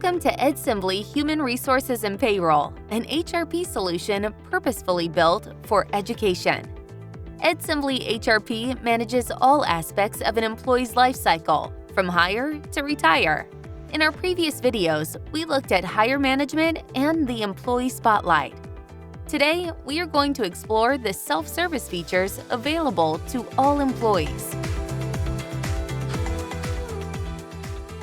Welcome to Edsembli Human Resources and Payroll, an HRP solution purposefully built for education. Edsembli HRP manages all aspects of an employee's life cycle, from hire to retire. In our previous videos, we looked at hire management and the employee spotlight. Today, we are going to explore the self-service features available to all employees.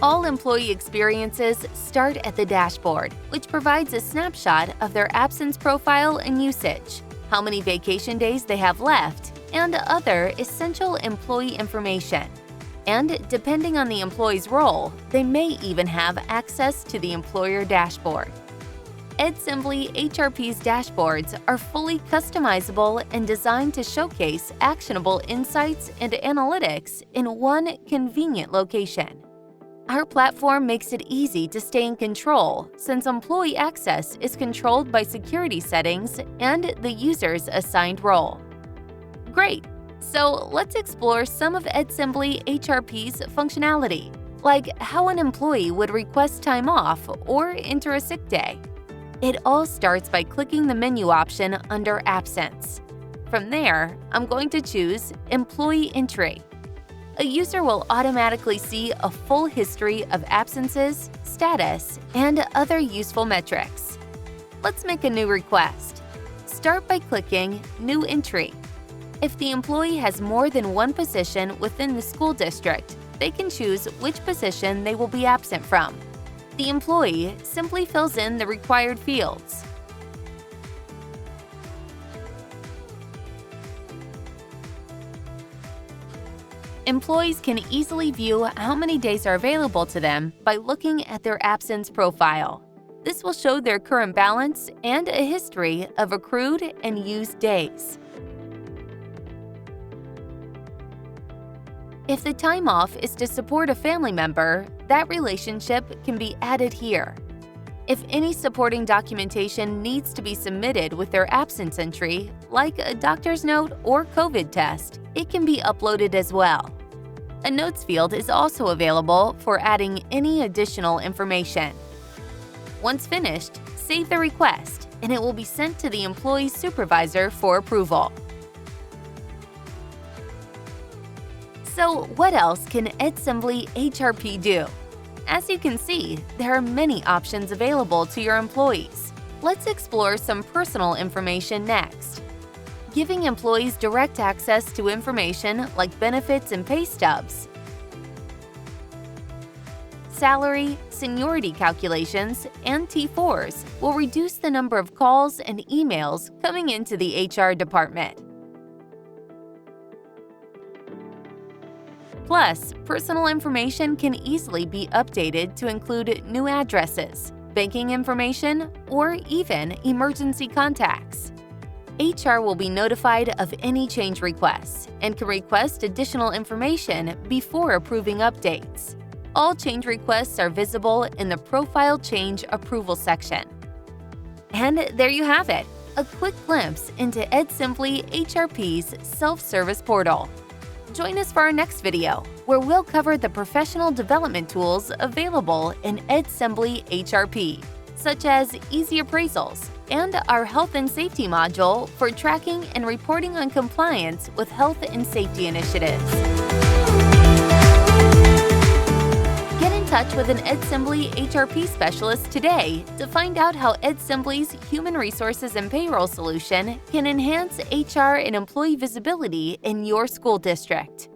All employee experiences start at the dashboard, which provides a snapshot of their absence profile and usage, how many vacation days they have left, and other essential employee information. And depending on the employee's role, they may even have access to the employer dashboard. Edsembli HRP's dashboards are fully customizable and designed to showcase actionable insights and analytics in one convenient location. Our platform makes it easy to stay in control since employee access is controlled by security settings and the user's assigned role. Great! So let's explore some of Edsembli HRP's functionality, like how an employee would request time off or enter a sick day. It all starts by clicking the menu option under Absence. From there, I'm going to choose Employee Entry. A user will automatically see a full history of absences, status, and other useful metrics. Let's make a new request. Start by clicking New Entry. If the employee has more than one position within the school district, they can choose which position they will be absent from. The employee simply fills in the required fields. Employees can easily view how many days are available to them by looking at their absence profile. This will show their current balance and a history of accrued and used days. If the time off is to support a family member, that relationship can be added here. If any supporting documentation needs to be submitted with their absence entry, like a doctor's note or COVID test, it can be uploaded as well. A notes field is also available for adding any additional information. Once finished, save the request, and it will be sent to the employee's supervisor for approval. So what else can Edsembli HRP do? As you can see, there are many options available to your employees. Let's explore some personal information next. Giving employees direct access to information like benefits and pay stubs, salary, seniority calculations, and T4s will reduce the number of calls and emails coming into the HR department. Plus, personal information can easily be updated to include new addresses, banking information, or even emergency contacts. HR will be notified of any change requests and can request additional information before approving updates. All change requests are visible in the Profile Change Approval section. And there you have it, a quick glimpse into Edsembli HRP's self-service portal. Join us for our next video, where we'll cover the professional development tools available in Edsembli HRP, such as easy appraisals and our health and safety module for tracking and reporting on compliance with health and safety initiatives. Get in touch with an Edsembli HRP specialist today to find out how Edsembli's Human Resources and Payroll solution can enhance HR and employee visibility in your school district.